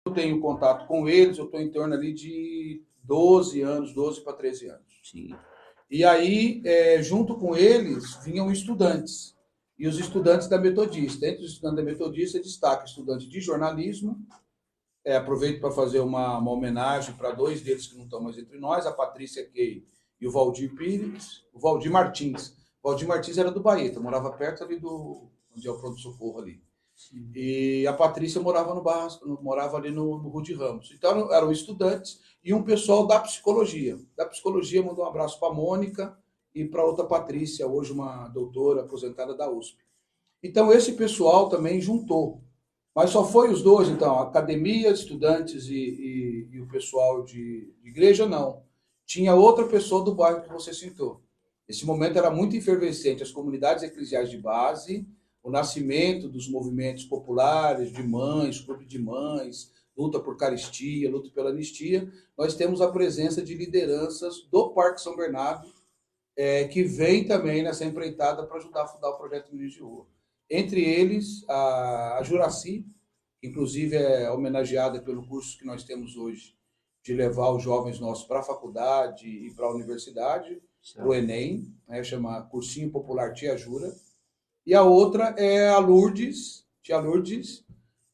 eu tenho contato com eles, eu estou em torno ali de 12 anos, 12 para 13 anos. Sim. E aí, junto com eles, vinham estudantes. E os estudantes da Metodista. Entre os estudantes da Metodista, destaca estudante de jornalismo. Aproveito para fazer uma homenagem para dois deles que não estão mais entre nós, a Patrícia Key e o Valdir Pires, o Valdir Martins. O Valdir Martins era do Baeta, morava perto ali onde é o pronto-socorro ali. Sim. E a Patrícia morava morava ali no Rude Ramos. Então, eram estudantes e um pessoal da psicologia. Da psicologia, mandou um abraço para a Mônica e para outra Patrícia, hoje uma doutora aposentada da USP. Então, esse pessoal também juntou. Mas só foi os dois, então, a academia, estudantes e o pessoal de igreja, não. Tinha outra pessoa do bairro que você citou. Esse momento era muito efervescente, as comunidades eclesiais de base, o nascimento dos movimentos populares, de mães, clube de mães, luta por caristia, luta pela anistia. Nós temos a presença de lideranças do Parque São Bernardo, que vem também nessa empreitada para ajudar a fundar o projeto Meninos de Rua. Entre eles, a Juraci, que inclusive é homenageada pelo curso que nós temos hoje, de levar os jovens nossos para a faculdade e para a universidade, para o Enem, chama Cursinho Popular Tia Jura. E a outra é a Lourdes, Tia Lourdes,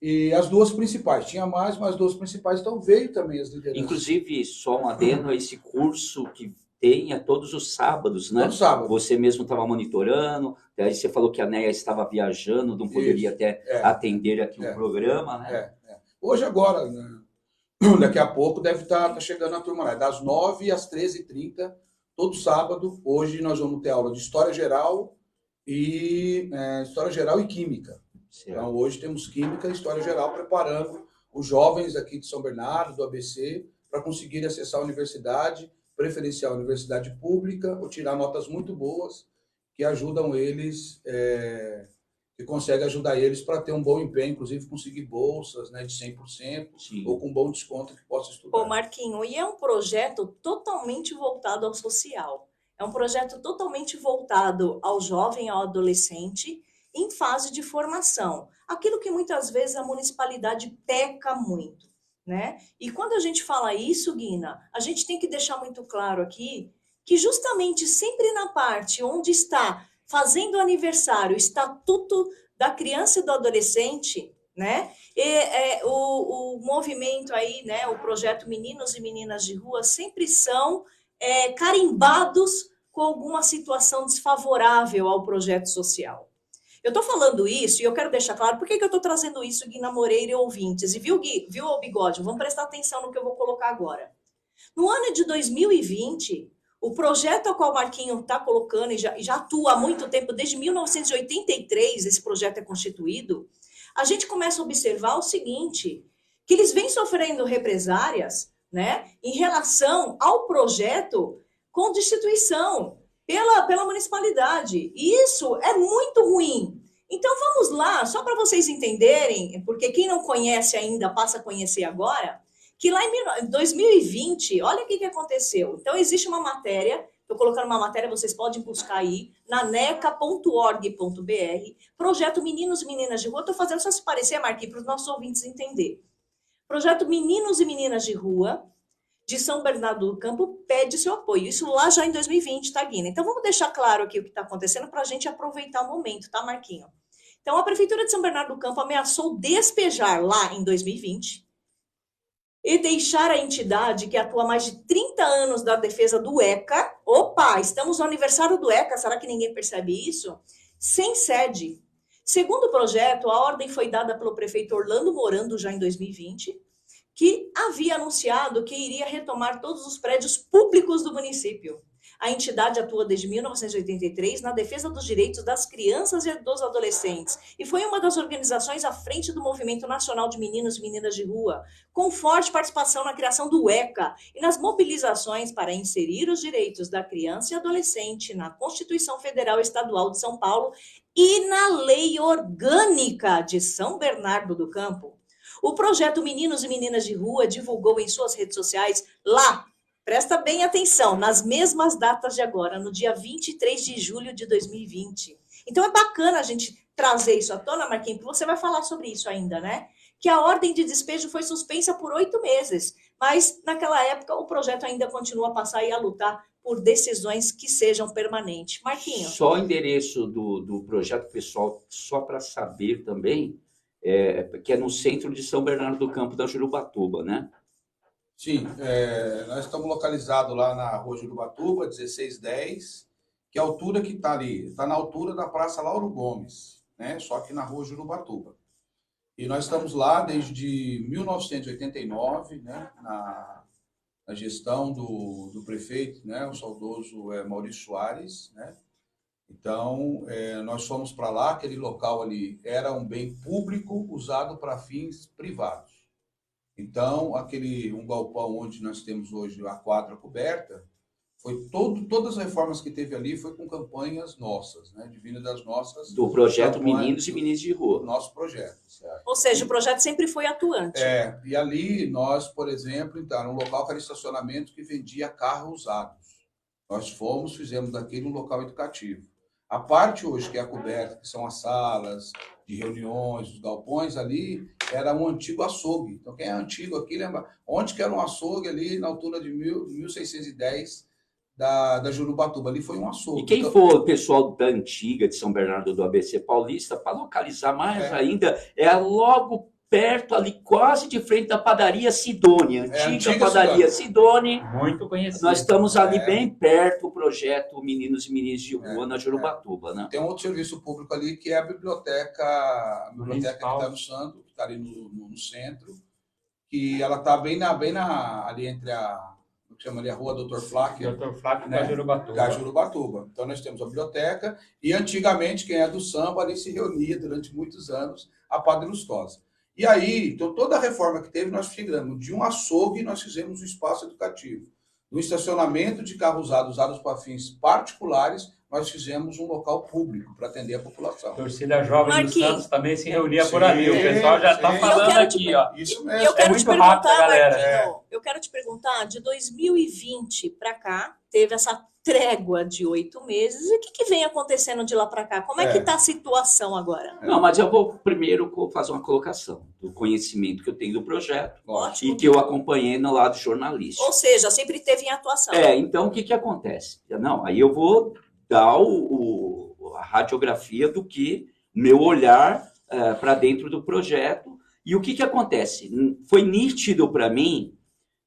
e as duas principais. Tinha mais, mas as duas principais, então veio também as lideranças. Inclusive, só um adendo, esse curso que tem todos os sábados, né? Todos os sábados. Você mesmo estava monitorando, aí você falou que a Néia estava viajando, não poderia até atender aqui o programa, né? Hoje, agora, né? Daqui a pouco deve estar chegando a turma lá, das 9 às 13h30, todo sábado. Hoje nós vamos ter aula de História Geral e Química. Certo. Então, hoje temos Química e História Geral, preparando os jovens aqui de São Bernardo, do ABC, para conseguirem acessar a universidade, preferenciar a universidade pública, ou tirar notas muito boas, que ajudam eles, que conseguem ajudar eles para ter um bom empenho, inclusive conseguir bolsas, né, de 100%, Sim, ou com bom desconto que possa estudar. Pô, Marquinho, e é um projeto totalmente voltado ao social. É um projeto totalmente voltado ao jovem, ao adolescente, em fase de formação. Aquilo que muitas vezes a municipalidade peca muito, né? E quando a gente fala isso, Guina, a gente tem que deixar muito claro aqui que justamente sempre na parte onde está fazendo aniversário, o Estatuto da Criança e do Adolescente, né? O movimento aí, né? O projeto Meninos e Meninas de Rua sempre são carimbados com alguma situação desfavorável ao projeto social. Eu estou falando isso e eu quero deixar claro por que eu estou trazendo isso, Guina Moreira e ouvintes. E viu, Gui, viu, Bigode? Vamos prestar atenção no que eu vou colocar agora. No ano de 2020, o projeto ao qual o Marquinho está colocando e já atua há muito tempo, desde 1983, esse projeto é constituído, a gente começa a observar o seguinte, que eles vêm sofrendo represárias, né, em relação ao projeto com destituição pela municipalidade. E isso é muito ruim. Então, vamos lá, só para vocês entenderem, porque quem não conhece ainda passa a conhecer agora, que lá em 2020, olha o que aconteceu. Então, existe uma matéria, estou colocando uma matéria, vocês podem buscar aí, na neca.org.br, projeto Meninos e Meninas de Rua. Estou fazendo só se parecer, Marquinhos, para os nossos ouvintes entenderem. Projeto Meninos e Meninas de Rua, de São Bernardo do Campo, pede seu apoio. Isso lá já em 2020, tá, Guina? Então, vamos deixar claro aqui o que está acontecendo para a gente aproveitar o momento, tá, Marquinho? Então, a Prefeitura de São Bernardo do Campo ameaçou despejar lá em 2020 e deixar a entidade que atua há mais de 30 anos da defesa do ECA, opa, estamos no aniversário do ECA, será que ninguém percebe isso? Sem sede. Segundo o projeto, a ordem foi dada pelo prefeito Orlando Morando já em 2020, que havia anunciado que iria retomar todos os prédios públicos do município. A entidade atua desde 1983 na defesa dos direitos das crianças e dos adolescentes e foi uma das organizações à frente do Movimento Nacional de Meninos e Meninas de Rua, com forte participação na criação do ECA e nas mobilizações para inserir os direitos da criança e adolescente na Constituição Federal e Estadual de São Paulo e na Lei Orgânica de São Bernardo do Campo. O projeto Meninos e Meninas de Rua divulgou em suas redes sociais lá, presta bem atenção, nas mesmas datas de agora, no dia 23 de julho de 2020. Então é bacana a gente trazer isso à tona, Marquinhos, porque você vai falar sobre isso ainda, né? que a ordem de despejo foi suspensa por 8 meses. Mas, naquela época, o projeto ainda continua a passar e a lutar por decisões que sejam permanentes. Marquinho. Só o endereço do projeto pessoal, só para saber também, que é no centro de São Bernardo do Campo, da Jurubatuba, né? Sim, nós estamos localizados lá na Rua Jurubatuba, 1610, que é a altura que está ali, está na altura da Praça Lauro Gomes, né? Só que na Rua Jurubatuba. E nós estamos lá desde 1989, né? Na gestão do prefeito, né? O saudoso Maurício Soares, né? Então, nós fomos para lá, aquele local ali era um bem público usado para fins privados. Então, um galpão onde nós temos hoje a quadra coberta, foi todas as reformas que teve ali foi com campanhas nossas, né? Divina das nossas. Do projeto Meninos e Meninas de Rua. Nosso projeto. Certo? Ou seja, o projeto sempre foi atuante. E ali nós, por exemplo, então, um local que era estacionamento que vendia carros usados. Nós fizemos daquele um local educativo. A parte hoje que é a coberta, que são as salas de reuniões, os galpões ali, era um antigo açougue. Então, quem é antigo aqui lembra onde que era um açougue ali na altura de 1610 da Jurubatuba. Ali foi um açougue. E quem for o pessoal da antiga de São Bernardo do ABC Paulista, para localizar mais ainda, logo perto ali, quase de frente da padaria Sidone, antiga padaria Sidone. Muito conhecido. Nós estamos ali bem perto do projeto Meninos e Meninas de Rua, na Jurubatuba, né? Tem um outro serviço público ali, que é a biblioteca Vitano Santo, que está ali no centro, que ela está bem ali entre o que chama ali a Rua Dr. Flávio. Dr. Flávio, né? Da Jurubatuba. Então, nós temos a biblioteca e, antigamente, quem é do samba ali se reunia durante muitos anos, a Padre Lustosa. E aí, então, toda a reforma que teve, nós fizemos de um açougue, nós fizemos um espaço educativo. No estacionamento de carros usados para fins particulares, nós fizemos um local público para atender a população. A torcida jovem do Santos também se reunia por ali. O pessoal já está falando aqui, ó. Isso mesmo. Eu quero muito te perguntar, rápido, galera. Marquinho, eu quero te perguntar, de 2020 para cá, teve essa trégua de 8 meses. E o que vem acontecendo de lá para cá? Como é que está a situação agora? Não, mas eu vou primeiro fazer uma colocação do conhecimento que eu tenho do projeto. Ótimo. E que eu acompanhei no lado jornalístico. Ou seja, sempre teve em atuação. Então o que acontece? Não, aí eu vou dar a radiografia do que meu olhar para dentro do projeto. E o que acontece? Foi nítido para mim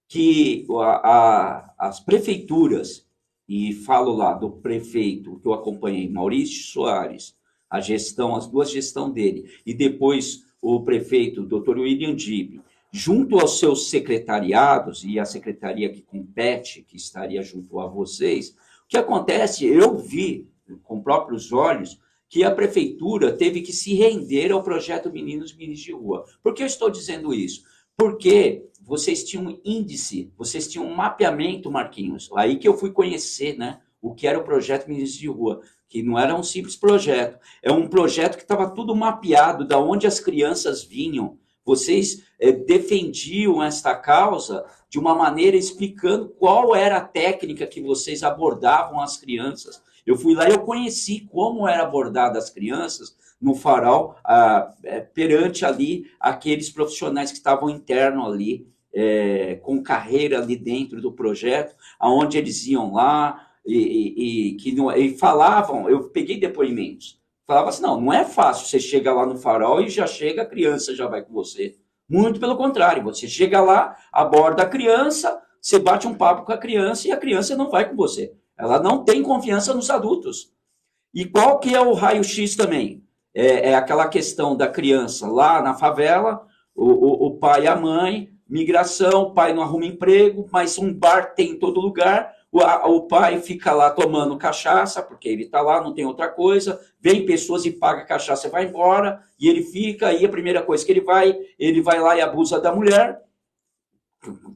que as prefeituras, e falo lá do prefeito que eu acompanhei, Maurício Soares, as duas gestões dele, e depois o prefeito, Dr. William Dib, junto aos seus secretariados e a secretaria que compete, que estaria junto a vocês, o que acontece, eu vi com próprios olhos que a prefeitura teve que se render ao projeto Meninos e Meninas de Rua. Por que eu estou dizendo isso? Porque vocês tinham um índice, vocês tinham um mapeamento, Marquinhos, aí que eu fui conhecer, né, o que era o projeto Meninos de Rua, que não era um simples projeto, é um projeto que estava tudo mapeado, da onde as crianças vinham. Vocês defendiam esta causa de uma maneira explicando qual era a técnica que vocês abordavam as crianças. Eu fui lá e eu conheci como era abordada as crianças no farol, perante ali aqueles profissionais que estavam internos ali, com carreira ali dentro do projeto, aonde eles iam lá e falavam, eu peguei depoimentos, falava assim, não é fácil, você chega lá no farol e já chega, a criança já vai com você. Muito pelo contrário, você chega lá, aborda a criança, você bate um papo com a criança e a criança não vai com você. Ela não tem confiança nos adultos. E qual que é o raio-x também? É aquela questão da criança lá na favela, o pai e a mãe, migração, o pai não arruma emprego, mas um bar tem em todo lugar, o pai fica lá tomando cachaça, porque ele está lá, não tem outra coisa, vem pessoas e paga cachaça e vai embora, e ele fica, aí a primeira coisa que ele vai lá e abusa da mulher,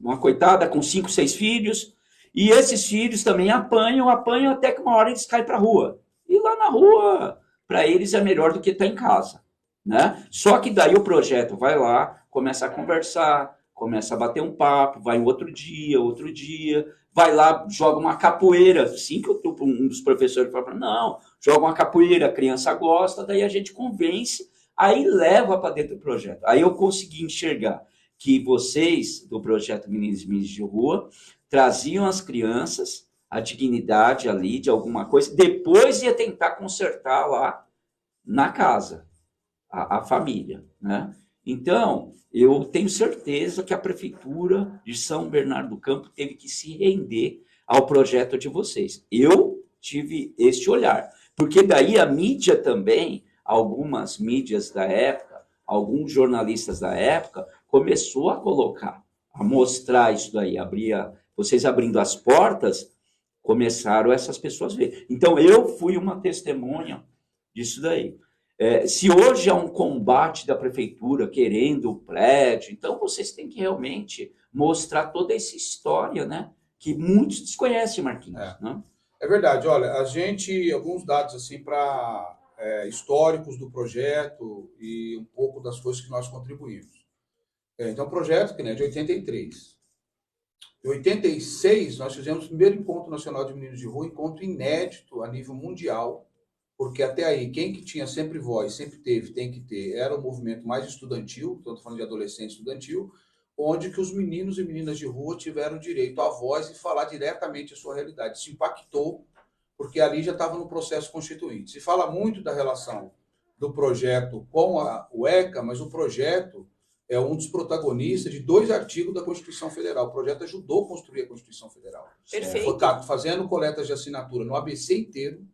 uma coitada com 5, 6 filhos, e esses filhos também apanham até que uma hora eles caem para a rua. E lá na rua, para eles é melhor do que estar em casa, né? Só que daí o projeto vai lá, começa a conversar, começa a bater um papo, vai outro dia, vai lá, joga uma capoeira, assim que um dos professores fala, não, joga uma capoeira, a criança gosta, daí a gente convence Aí leva para dentro do projeto. Aí eu consegui enxergar que vocês, do projeto Meninos e Meninas de Rua, traziam as crianças, a dignidade ali de alguma coisa, depois ia tentar consertar lá na casa, a família, né? Então, eu tenho certeza que a Prefeitura de São Bernardo do Campo teve que se render ao projeto de vocês. Eu tive este olhar, porque daí a mídia também, algumas mídias da época, alguns jornalistas da época, começou a colocar, a mostrar isso daí, vocês abrindo as portas, começaram essas pessoas a ver. Então, eu fui uma testemunha disso daí. Se hoje há um combate da prefeitura querendo o prédio, então vocês têm que realmente mostrar toda essa história, né? Que muitos desconhecem, Marquinhos. Né? É verdade. Olha, alguns dados assim para históricos do projeto e um pouco das coisas que nós contribuímos. Então, o projeto que é de 83. Em 86, nós fizemos o primeiro Encontro Nacional de Meninos de Rua, encontro inédito a nível mundial, porque até aí, quem que tinha sempre voz, sempre teve, tem que ter, era o movimento mais estudantil, estou falando de adolescente estudantil, onde que os meninos e meninas de rua tiveram direito à voz e falar diretamente a sua realidade. Isso impactou, porque ali já estava no processo constituinte. Se fala muito da relação do projeto com o ECA, mas o projeto é um dos protagonistas de 2 artigos da Constituição Federal. O projeto ajudou a construir a Constituição Federal. Perfeito. Fazendo coletas de assinatura no ABC inteiro,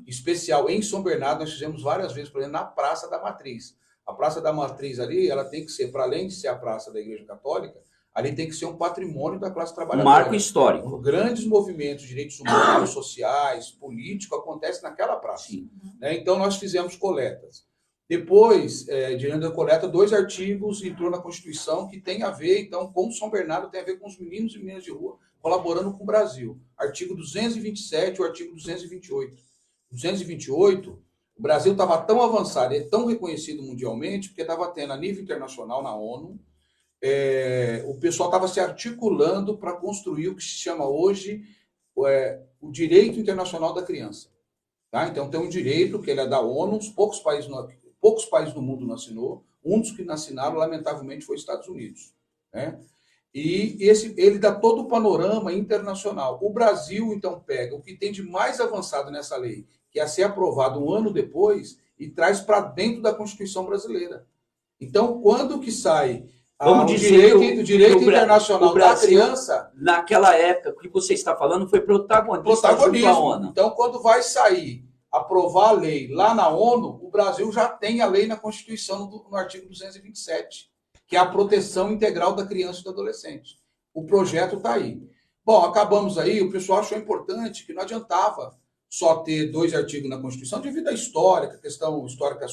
especial em São Bernardo, nós fizemos várias vezes, por exemplo, na Praça da Matriz. A Praça da Matriz ali, ela tem que ser, para além de ser a Praça da Igreja Católica, ali tem que ser um patrimônio da classe trabalhadora. Um marco histórico. Grandes movimentos de direitos humanos, sociais, políticos, acontecem naquela praça. Né? Então, nós fizemos coletas. Depois, diante da coleta, 2 artigos entrou na Constituição que tem a ver, então, com São Bernardo, tem a ver com os meninos e meninas de rua, colaborando com o Brasil. Artigo 227 e o artigo 228. 228, o Brasil estava tão avançado e tão reconhecido mundialmente, porque estava tendo a nível internacional na ONU, o pessoal estava se articulando para construir o que se chama hoje o direito internacional da criança. Tá? Então, tem um direito que ele é da ONU, poucos países do mundo não assinou, um dos que não assinaram, lamentavelmente, foi os Estados Unidos. Né? E ele dá todo o panorama internacional. O Brasil, então, pega o que tem de mais avançado nessa lei, que é a ser aprovado um ano depois, e traz para dentro da Constituição brasileira. Então, quando que sai o direito internacional da criança... Naquela época, o que você está falando foi protagonismo da ONU. Então, quando vai sair, aprovar a lei lá na ONU, o Brasil já tem a lei na Constituição, no artigo 227, que é a proteção integral da criança e do adolescente. O projeto está aí. Bom, acabamos aí, o pessoal achou importante que não adiantava só ter 2 artigos na Constituição, devido à história, a questão histórica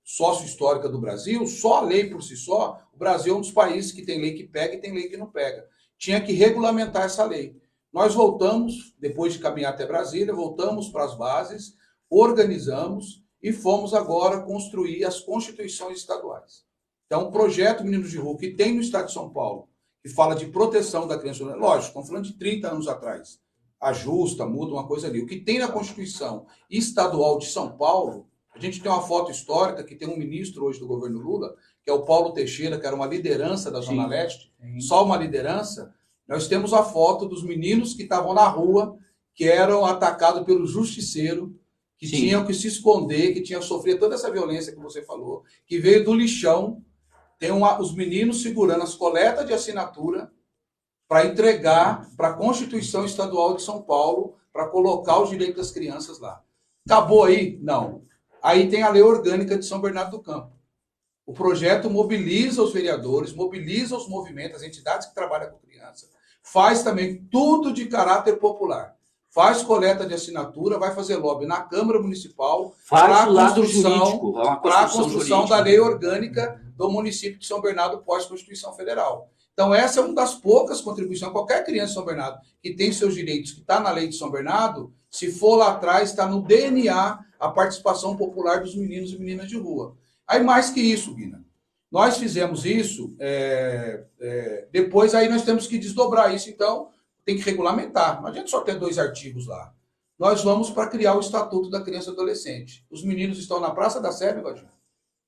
sócio-histórica do Brasil, só a lei por si só, o Brasil é um dos países que tem lei que pega e tem lei que não pega. Tinha que regulamentar essa lei. Nós voltamos, depois de caminhar até Brasília, voltamos para as bases, organizamos e fomos agora construir as constituições estaduais. Então, o projeto Meninos de Rua, que tem no estado de São Paulo, que fala de proteção da criança, lógico, estamos falando de 30 anos atrás, ajusta, muda uma coisa ali. O que tem na Constituição Estadual de São Paulo, a gente tem uma foto histórica que tem um ministro hoje do governo Lula, que é o Paulo Teixeira, que era uma liderança da Zona Leste, só uma liderança. Nós temos a foto dos meninos que estavam na rua, que eram atacados pelo justiceiro, que tinham que se esconder, que tinham sofrido toda essa violência que você falou, que veio do lixão. Tem os meninos segurando as coletas de assinatura para entregar para a Constituição Estadual de São Paulo, para colocar os direitos das crianças lá. Acabou aí? Não. Aí tem a Lei Orgânica de São Bernardo do Campo. O projeto mobiliza os vereadores, mobiliza os movimentos, as entidades que trabalham com criança, faz também tudo de caráter popular. Faz coleta de assinatura, vai fazer lobby na Câmara Municipal para a construção da Lei Orgânica do município de São Bernardo pós-Constituição Federal. Então, essa é uma das poucas contribuições. Qualquer criança de São Bernardo que tem seus direitos, que está na lei de São Bernardo, se for lá atrás, está no DNA a participação popular dos meninos e meninas de rua. Aí, mais que isso, Guina, nós fizemos isso, depois aí nós temos que desdobrar isso, então tem que regulamentar. Não adianta só ter 2 artigos lá. Nós vamos para criar o Estatuto da Criança e Adolescente. Os meninos estão na Praça da Sé, Godinho?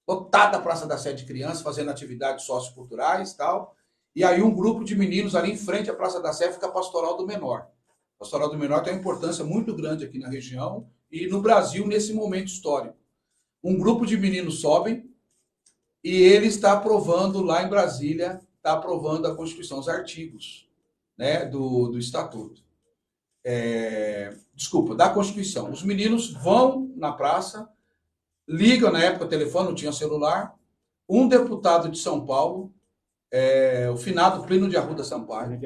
lotada a Praça da Sé de crianças, fazendo atividades socioculturais e tal. E aí um grupo de meninos ali em frente à Praça da Sé fica a Pastoral do Menor. A Pastoral do Menor tem uma importância muito grande aqui na região e no Brasil nesse momento histórico. Um grupo de meninos sobem e ele está aprovando lá em Brasília, está aprovando a Constituição, os artigos, né, do Estatuto. Da Constituição. Os meninos vão na praça, ligam, na época o telefone, não tinha celular, um deputado de São Paulo, o finado Plínio de Arruda Sampaio,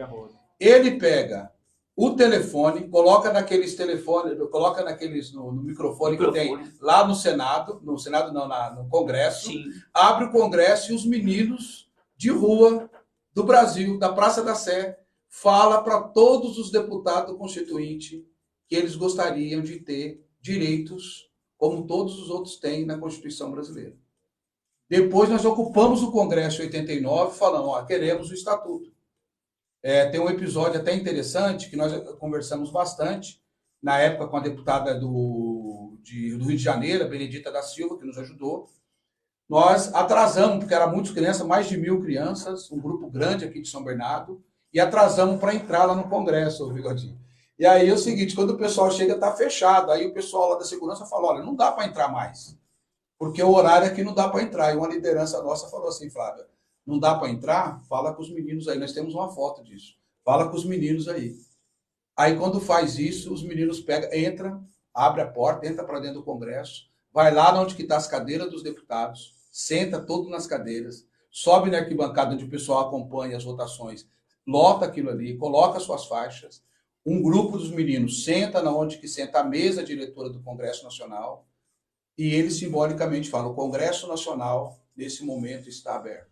ele pega o telefone, coloca naqueles telefones, coloca naqueles no microfone que tem lá no Senado não, no Congresso, sim, abre o Congresso e os meninos de rua do Brasil, da Praça da Sé, fala para todos os deputados constituintes que eles gostariam de ter direitos como todos os outros têm na Constituição brasileira. Depois nós ocupamos o Congresso em 89, falando, queremos o Estatuto. Tem um episódio até interessante, que nós conversamos bastante, na época com a deputada do Rio de Janeiro, a Benedita da Silva, que nos ajudou. Nós atrasamos, porque eram muitas crianças, mais de 1.000 crianças, um grupo grande aqui de São Bernardo, e atrasamos para entrar lá no Congresso, Bigodinho. E aí é o seguinte, quando o pessoal chega, está fechado. Aí o pessoal lá da segurança fala, olha, não dá para entrar mais, porque o horário aqui não dá para entrar. E uma liderança nossa falou assim, Flávia, não dá para entrar? Fala com os meninos aí. Nós temos uma foto disso. Fala com os meninos aí. Aí, quando faz isso, os meninos pegam, entra, abre a porta, entra para dentro do Congresso, vai lá onde que está as cadeiras dos deputados, senta todo nas cadeiras, sobe na arquibancada onde o pessoal acompanha as votações, lota aquilo ali, coloca suas faixas. Um grupo dos meninos senta na onde que senta a mesa diretora do Congresso Nacional e eles simbolicamente falam, o Congresso Nacional, nesse momento, está aberto.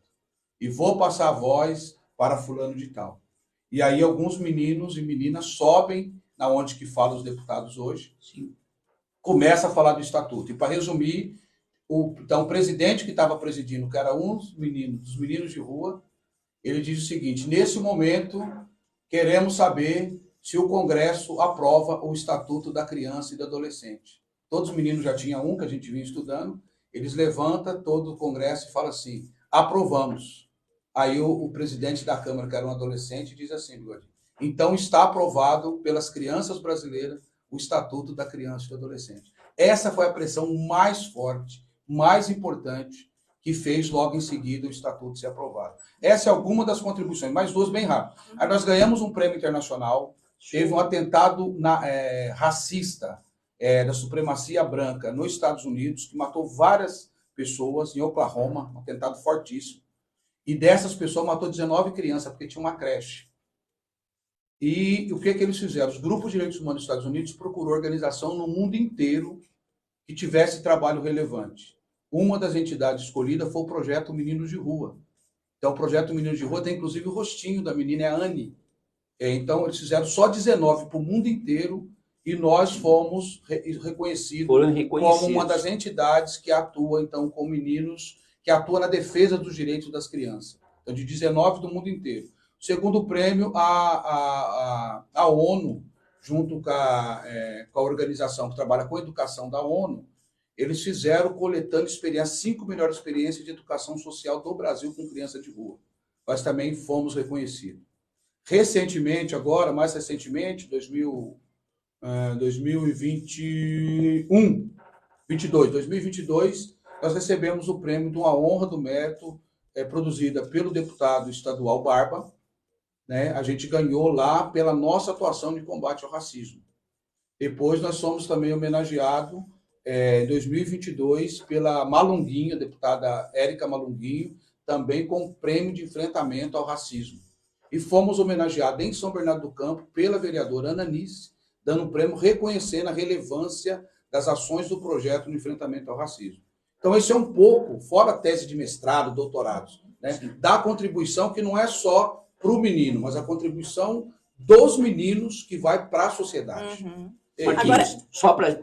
E vou passar a voz para fulano de tal. E aí alguns meninos e meninas sobem na onde que falam os deputados hoje, sim, começa a falar do Estatuto. E para resumir, o presidente que estava presidindo, que era um dos meninos de rua, ele diz o seguinte, nesse momento, queremos saber se o Congresso aprova o Estatuto da Criança e do Adolescente. Todos os meninos já tinham um, que a gente vinha estudando, eles levantam todo o Congresso e falam assim, aprovamos. Aí o presidente da Câmara, que era um adolescente, diz assim, então está aprovado pelas crianças brasileiras o Estatuto da Criança e do Adolescente. Essa foi a pressão mais forte, mais importante, que fez logo em seguida o Estatuto ser aprovado. Essa é alguma das contribuições, mais duas bem rápido. Aí nós ganhamos um prêmio internacional, teve um atentado racista da supremacia branca nos Estados Unidos, que matou várias pessoas em Oklahoma, um atentado fortíssimo. E dessas pessoas matou 19 crianças, porque tinha uma creche. E o que eles fizeram? Os grupos de direitos humanos dos Estados Unidos procurou organização no mundo inteiro que tivesse trabalho relevante. Uma das entidades escolhidas foi o Projeto Meninos de Rua. Então, o Projeto Meninos de Rua tem, inclusive, o rostinho da menina, é a Anne. Então, eles fizeram só 19 para o mundo inteiro e nós fomos reconhecidos como uma das entidades que atua, então, com meninos, que atua na defesa dos direitos das crianças. Então, de 19 do mundo inteiro. O segundo prêmio, a ONU, junto com a organização que trabalha com a educação da ONU, eles fizeram coletando experiências, 5 melhores experiências de educação social do Brasil com criança de rua. Nós também fomos reconhecidos. Recentemente, agora, mais recentemente, 2022, nós recebemos o prêmio de uma honra do mérito produzida pelo deputado estadual Barba. Né? A gente ganhou lá pela nossa atuação de combate ao racismo. Depois nós somos também homenageados em 2022 pela Malunguinho, a deputada Érica Malunguinho, também com o prêmio de enfrentamento ao racismo. E fomos homenageados em São Bernardo do Campo pela vereadora Ana Nice, dando um prêmio reconhecendo a relevância das ações do projeto no enfrentamento ao racismo. Então, esse é um pouco, fora a tese de mestrado, doutorados, né, da contribuição que não é só para o menino, mas a contribuição dos meninos que vai para a sociedade. Uhum. Agora, só para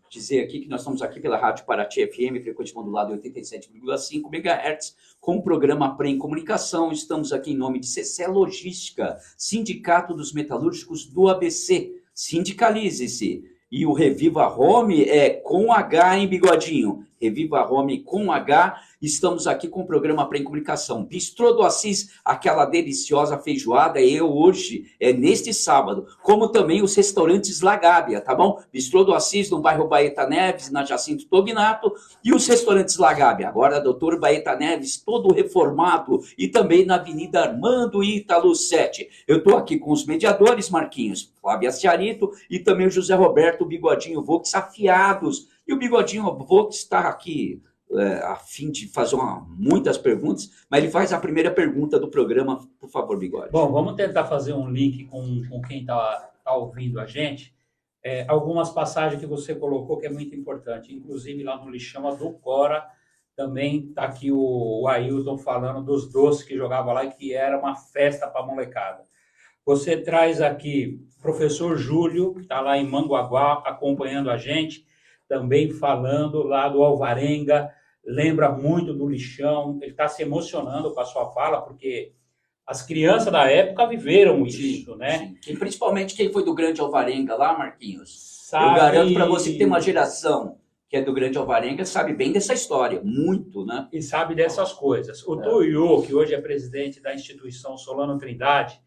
dizer aqui que nós estamos aqui pela Rádio Paraty FM, frequência modulada 87,5 MHz, com o programa Prem Comunicação. Estamos aqui em nome de CC Logística, Sindicato dos Metalúrgicos do ABC. Sindicalize-se. E o Reviva Home é com H em Bigodinho. Reviva Home com H. Estamos aqui com o programa Prem Comunicação. Bistrô do Assis, aquela deliciosa feijoada, hoje, neste sábado, como também os restaurantes La Gábia, tá bom? Bistrô do Assis, no bairro Baeta Neves, na Jacinto Tognato, e os restaurantes La Gábia, agora Doutor Baeta Neves, todo reformado, e também na Avenida Armando Ítalo 7. Eu estou aqui com os mediadores, Marquinhos, Flávia Ciarito, e também o José Roberto Bigodinho Vox, afiados. E o Bigodinho Vox está aqui a fim de fazer muitas perguntas, mas ele faz a primeira pergunta do programa, por favor, Bigode. Bom, vamos tentar fazer um link com quem está ouvindo a gente. Algumas passagens que você colocou que é muito importante, inclusive lá no Lixão, a do Cora, também está aqui o Ailton falando dos doces que jogava lá e que era uma festa para a molecada. Você traz aqui o professor Júlio, que está lá em Manguaguá, acompanhando a gente, também falando lá do Alvarenga, lembra muito do Lixão, ele está se emocionando com a sua fala, porque as crianças da época viveram isso, né? Sim. E principalmente quem foi do Grande Alvarenga lá, Marquinhos. Sabe... Eu garanto para você que tem uma geração que é do Grande Alvarenga, sabe bem dessa história, muito, né? E sabe dessas coisas. O Toyo, que hoje é presidente da instituição Solano Trindade,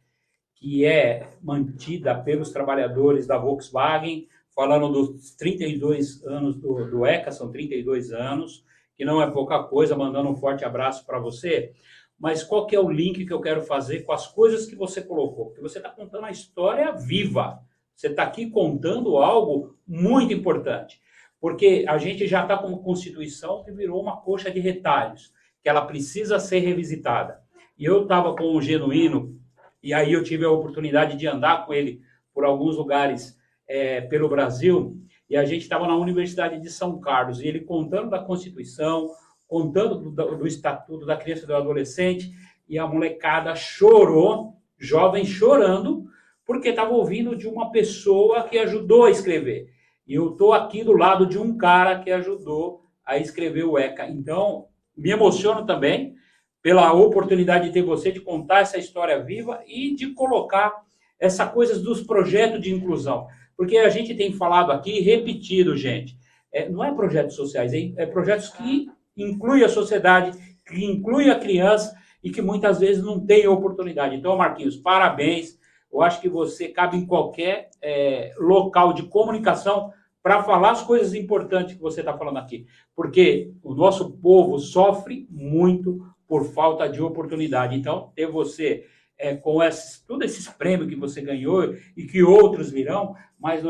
que é mantida pelos trabalhadores da Volkswagen, falando dos 32 anos do ECA, são 32 anos, que não é pouca coisa, mandando um forte abraço para você. Mas qual que é o link que eu quero fazer com as coisas que você colocou? Porque você está contando a história viva. Você está aqui contando algo muito importante. Porque a gente já está com uma Constituição que virou uma coxa de retalhos, que ela precisa ser revisitada. E eu estava com o Genuíno, e aí eu tive a oportunidade de andar com ele por alguns lugares pelo Brasil, e a gente estava na Universidade de São Carlos, e ele contando da Constituição, contando do Estatuto da Criança e do Adolescente, e a molecada chorou, jovem chorando, porque estava ouvindo de uma pessoa que ajudou a escrever. E eu estou aqui do lado de um cara que ajudou a escrever o ECA. Então, me emociono também pela oportunidade de ter você, de contar essa história viva e de colocar essa coisa dos projetos de inclusão. Porque a gente tem falado aqui, repetido, gente, não é projetos sociais, é projetos que incluem a sociedade, que incluem a criança e que muitas vezes não tem oportunidade. Então, Marquinhos, parabéns. Eu acho que você cabe em qualquer local de comunicação para falar as coisas importantes que você está falando aqui. Porque o nosso povo sofre muito por falta de oportunidade. Então, ter você com todos esses prêmios que você ganhou e que outros virão, mas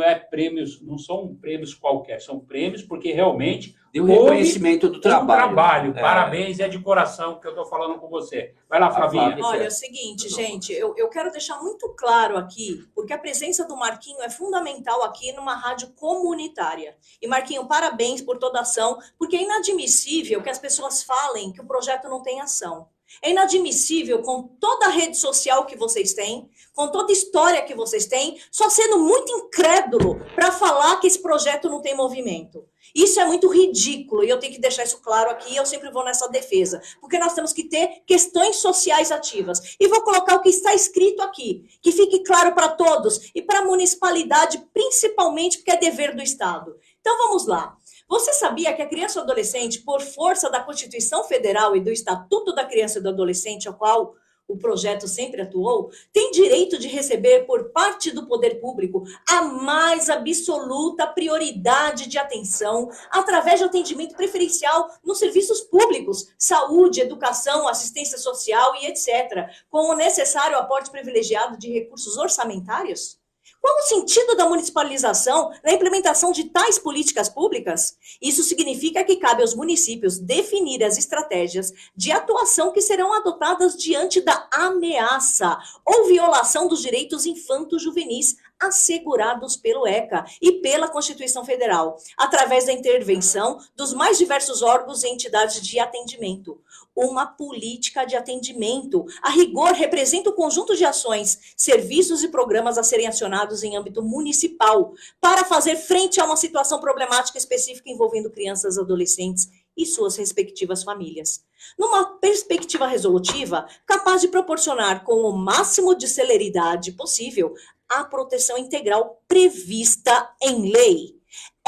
não são prêmios qualquer, são prêmios porque realmente deu reconhecimento do trabalho. Parabéns, é de coração que eu estou falando com você. Vai lá, Flavinha. Olha, é o seguinte, gente, eu quero deixar muito claro aqui, porque a presença do Marquinho é fundamental aqui numa rádio comunitária. E, Marquinho, parabéns por toda a ação, porque é inadmissível que as pessoas falem que o projeto não tem ação. É inadmissível, com toda a rede social que vocês têm, com toda a história que vocês têm, só sendo muito incrédulo para falar que esse projeto não tem movimento. Isso é muito ridículo e eu tenho que deixar isso claro aqui e eu sempre vou nessa defesa, porque nós temos que ter questões sociais ativas. E vou colocar o que está escrito aqui, que fique claro para todos e para a municipalidade, principalmente, porque é dever do Estado. Então vamos lá. Você sabia que a criança e o adolescente, por força da Constituição Federal e do Estatuto da Criança e do Adolescente, ao qual o projeto sempre atuou, tem direito de receber por parte do poder público a mais absoluta prioridade de atenção através de atendimento preferencial nos serviços públicos, saúde, educação, assistência social e etc., com o necessário aporte privilegiado de recursos orçamentários? Qual o sentido da municipalização na implementação de tais políticas públicas? Isso significa que cabe aos municípios definir as estratégias de atuação que serão adotadas diante da ameaça ou violação dos direitos infanto-juvenis assegurados pelo ECA e pela Constituição Federal, através da intervenção dos mais diversos órgãos e entidades de atendimento. Uma política de atendimento, a rigor, representa o conjunto de ações, serviços e programas a serem acionados em âmbito municipal para fazer frente a uma situação problemática específica envolvendo crianças e adolescentes e suas respectivas famílias. Numa perspectiva resolutiva, capaz de proporcionar com o máximo de celeridade possível a proteção integral prevista em lei.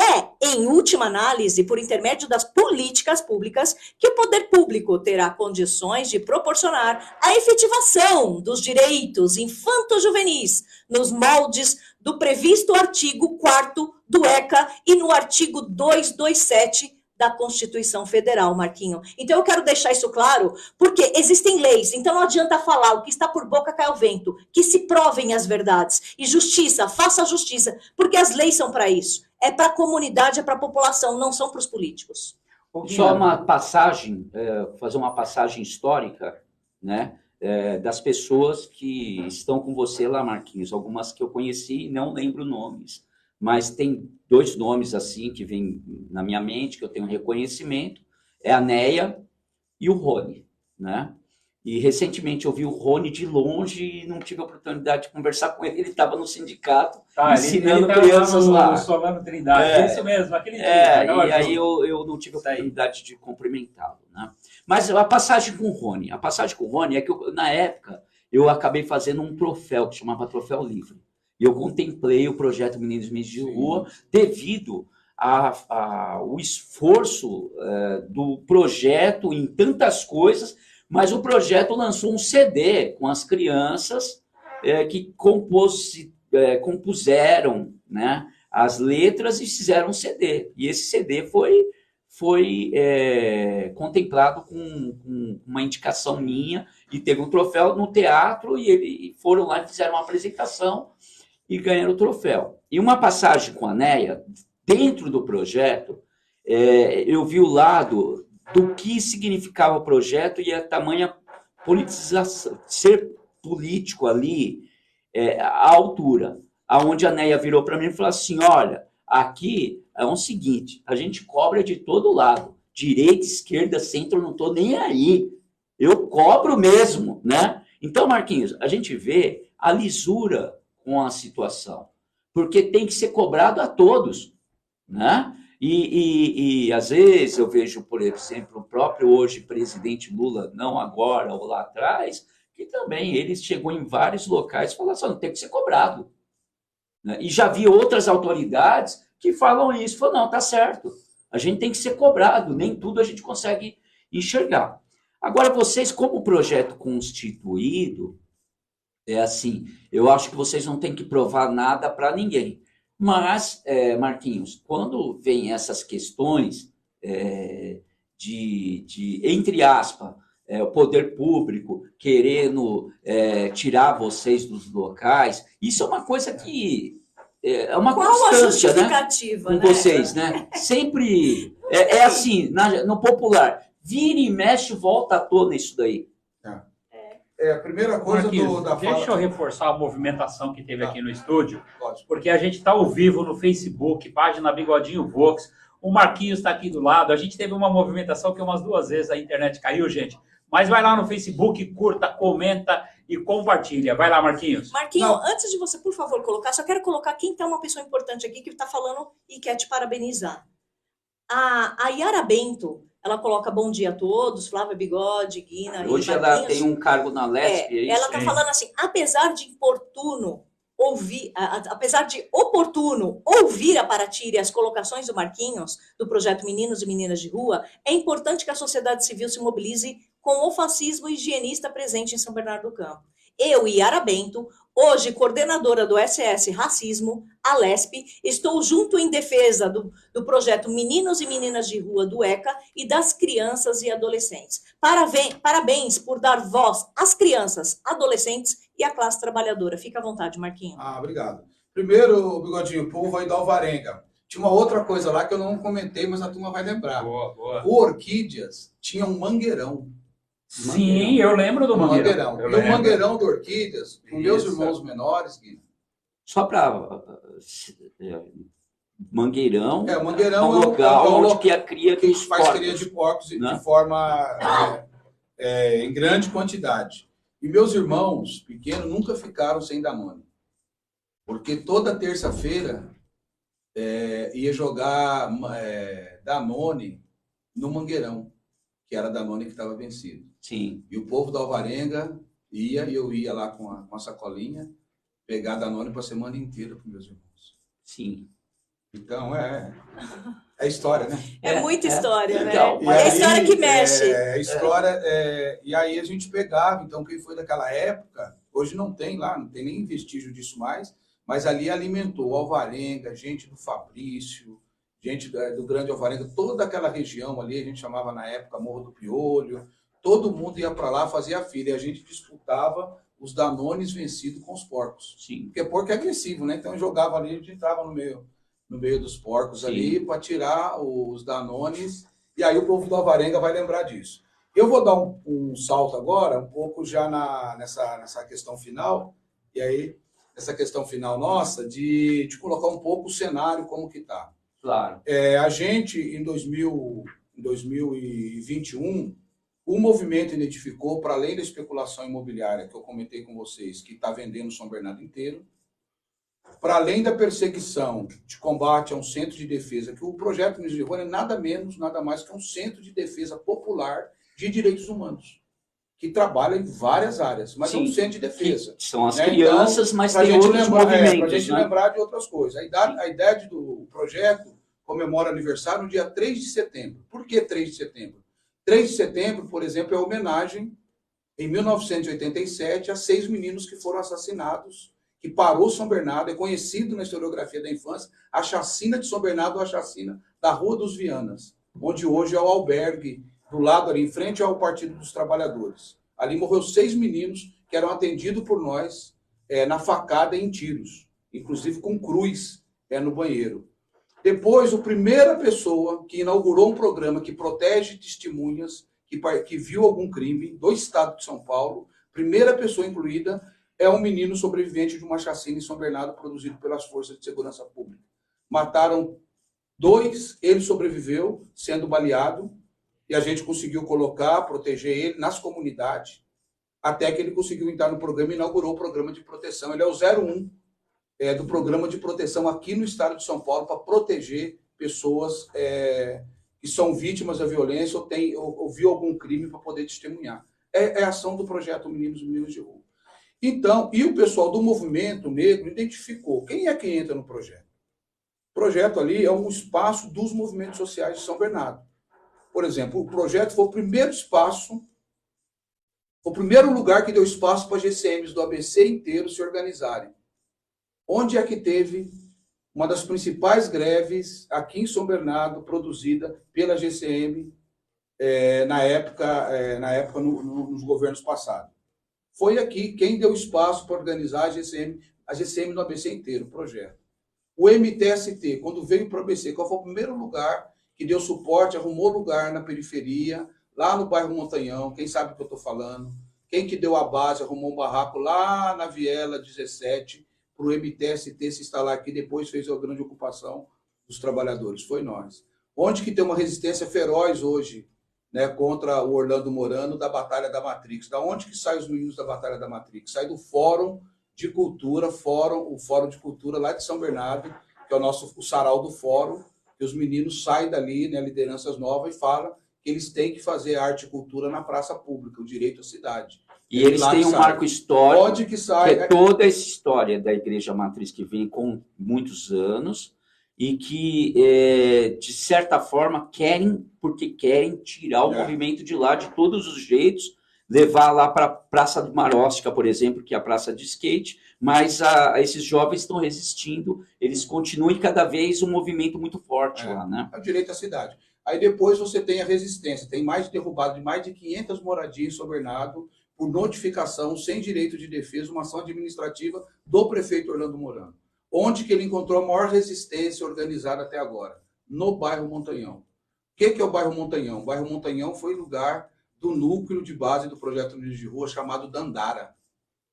É, em última análise, por intermédio das políticas públicas, que o poder público terá condições de proporcionar a efetivação dos direitos infanto-juvenis nos moldes do previsto artigo 4º do ECA e no artigo 227 da Constituição Federal, Marquinho. Então, eu quero deixar isso claro, porque existem leis, então não adianta falar, o que está por boca cai ao vento, que se provem as verdades. E justiça, faça justiça, porque as leis são para isso. É para a comunidade, é para a população, não são para os políticos. Só uma passagem, fazer uma passagem histórica, né, das pessoas que estão com você lá, Marquinhos. Algumas que eu conheci, não lembro nomes, mas tem 2 nomes assim que vêm na minha mente, que eu tenho reconhecimento, é a Neia e o Rony, né? E recentemente eu vi o Rony de longe e não tive a oportunidade de conversar com ele. Ele estava no sindicato ensinando crianças lá. Solano Trindade, isso mesmo, aquele dia. E aí eu não tive a oportunidade de cumprimentá-lo, né? Mas a passagem com o Rony é que na época eu acabei fazendo um troféu que chamava Troféu Livre. E eu contemplei o projeto Meninos e Meninas de Rua devido ao esforço do projeto em tantas coisas, mas o projeto lançou um CD com as crianças que compuseram, né, as letras e fizeram um CD. E esse CD foi contemplado com uma indicação minha e teve um troféu no teatro e foram lá e fizeram uma apresentação e ganharam o troféu. E uma passagem com a Neia, dentro do projeto, eu vi o lado do que significava o projeto e a tamanha politização, ser político ali, à altura, aonde a Neia virou para mim e falou assim, olha, aqui é o seguinte, a gente cobra de todo lado, direita, esquerda, centro, eu não estou nem aí, eu cobro mesmo, né? Então, Marquinhos, a gente vê a lisura com a situação, porque tem que ser cobrado a todos, né? E às vezes eu vejo, por exemplo, o próprio hoje presidente Lula, não agora ou lá atrás, que também ele chegou em vários locais e falou assim, não tem que ser cobrado, né? E já vi outras autoridades que falam isso, falam, não, tá certo, a gente tem que ser cobrado, nem tudo a gente consegue enxergar. Agora, vocês, como projeto constituído, assim, eu acho que vocês não têm que provar nada para ninguém. Mas, Marquinhos, quando vem essas questões entre aspas, o poder público querendo tirar vocês dos locais, isso é uma coisa que é uma constância, né? Com vocês, né? Sempre assim, no popular, vira e mexe, volta à tona isso daí. A primeira coisa Marquinhos, da fala... Deixa eu reforçar a movimentação que teve aqui no estúdio, Pode. porque a gente está ao vivo no Facebook, página Bigodinho Vox, o Marquinhos está aqui do lado, a gente teve uma movimentação que umas 2 vezes a internet caiu, gente, mas vai lá no Facebook, curta, comenta e compartilha. Vai lá, Marquinhos. Marquinhos, antes de você, por favor, colocar, só quero colocar quem está uma pessoa importante aqui que está falando e quer te parabenizar. A Yara Bento, ela coloca bom dia a todos, Flávia Bigode, Guina e hoje ela tem um cargo na LESP, é isso? Ela está falando assim, apesar de oportuno ouvir a Paraty e as colocações do Marquinhos, do projeto Meninos e Meninas de Rua, é importante que a sociedade civil se mobilize com o fascismo higienista presente em São Bernardo do Campo. Eu, Yara Bento, hoje coordenadora do SS Racismo, a LESP, estou junto em defesa do projeto Meninos e Meninas de Rua do ECA e das crianças e adolescentes. Parabéns por dar voz às crianças, adolescentes e à classe trabalhadora. Fica à vontade, Marquinhos. Obrigado. Primeiro, Bigodinho, o povo aí da Alvarenga. Tinha uma outra coisa lá que eu não comentei, mas a turma vai lembrar. Boa. O Orquídeas tinha um mangueirão. Sim, eu lembro do mangueirão. E o mangueirão do Orquídeas, com meus irmãos menores, Gui. Só para mangueirão, mangueirão é um local onde que a cria que dos faz porcos, cria de porcos, né? De né? forma em grande quantidade. E meus irmãos pequenos nunca ficaram sem Danone, porque toda terça-feira ia jogar Danone no mangueirão, que era Danone que estava vencido. Sim. E o povo da Alvarenga ia, e eu ia lá com a sacolinha, pegar Danone para a semana inteira para meus irmãos. Sim. Então, é história, né? É muita história, né? Então, É a história que mexe. E aí a gente pegava, então, quem foi daquela época, hoje não tem lá, não tem nem vestígio disso mais, mas ali alimentou Alvarenga, gente do Fabrício, gente do Grande Alvarenga, toda aquela região ali, a gente chamava na época Morro do Piolho, todo mundo ia para lá, fazia fila, e a gente disputava os Danones vencidos com os porcos. Sim. Porque porco é agressivo, né? Então jogava ali, a gente entrava no meio dos porcos. Sim. Ali para tirar os Danones, e aí o povo do Alvarenga vai lembrar disso. Eu vou dar um salto agora, um pouco já nessa questão final, e aí, essa questão final nossa, de colocar um pouco o cenário como que está. Claro. A gente, em 2021, o movimento identificou, para além da especulação imobiliária que eu comentei com vocês, que está vendendo São Bernardo inteiro, para além da perseguição de combate a um centro de defesa, que o projeto Ministro de Rua é nada menos, nada mais que um centro de defesa popular de direitos humanos, que trabalha em várias áreas, mas sim, é um centro de defesa. São as crianças, então, mas tem outros movimentos. Para a gente lembrar de outras coisas. A ideia do projeto comemora aniversário no dia 3 de setembro. Por que 3 de setembro? 3 de setembro, por exemplo, é homenagem, em 1987, a 6 meninos que foram assassinados, que parou São Bernardo, é conhecido na historiografia da infância, a chacina de São Bernardo ou a chacina da Rua dos Vianas, onde hoje é o albergue, do lado ali, em frente ao Partido dos Trabalhadores. Ali morreu 6 meninos que eram atendidos por nós na facada em tiros, inclusive com cruz no banheiro. Depois, a primeira pessoa que inaugurou um programa que protege testemunhas que viu algum crime do estado de São Paulo, primeira pessoa incluída é um menino sobrevivente de uma chacina em São Bernardo produzido pelas forças de segurança pública. Mataram 2, ele sobreviveu sendo baleado e a gente conseguiu proteger ele nas comunidades, até que ele conseguiu entrar no programa e inaugurou o programa de proteção. Ele é o 01 do programa de proteção aqui no estado de São Paulo para proteger pessoas que são vítimas da violência ou viu algum crime para poder testemunhar. É a ação do projeto Meninos e Meninas de Rua. Então, e o pessoal do movimento negro identificou quem é que entra no projeto. O projeto ali é um espaço dos movimentos sociais de São Bernardo. Por exemplo, o projeto foi o primeiro espaço, o primeiro lugar que deu espaço para GCMs do ABC inteiro se organizarem. Onde é que teve uma das principais greves aqui em São Bernardo, produzida pela GCM na época nos governos passados? Foi aqui quem deu espaço para organizar a GCM no ABC inteiro, o projeto. O MTST, quando veio para o ABC, qual foi o primeiro lugar que deu suporte, arrumou lugar na periferia, lá no bairro Montanhão, quem sabe o que eu estou falando? Quem que deu a base, arrumou um barraco lá na Viela 17, para o MTST se instalar aqui, depois fez a grande ocupação dos trabalhadores, foi nós. Onde que tem uma resistência feroz hoje, né, contra o Orlando Morano da Batalha da Matrix? Da onde que saem os meninos da Batalha da Matrix? Sai do Fórum de Cultura, o Fórum de Cultura lá de São Bernardo, que é o sarau do Fórum, que os meninos saem dali, né, lideranças novas, e falam que eles têm que fazer arte e cultura na praça pública, o direito à cidade. E eles têm um marco histórico, que é toda essa história da Igreja Matriz, que vem com muitos anos, e que, de certa forma, querem tirar o movimento de lá de todos os jeitos, levar lá para a Praça do Maróstica, por exemplo, que é a praça de skate, mas esses jovens estão resistindo, eles continuam e cada vez um movimento muito forte lá, né? É o direito à cidade. Aí depois você tem a resistência, tem derrubado de mais de 500 moradias em São Bernardo, por notificação, sem direito de defesa, uma ação administrativa do prefeito Orlando Morano. Onde que ele encontrou a maior resistência organizada até agora? No bairro Montanhão. O que é o bairro Montanhão? O bairro Montanhão foi lugar do núcleo de base do projeto Meninos de Rua, chamado Dandara.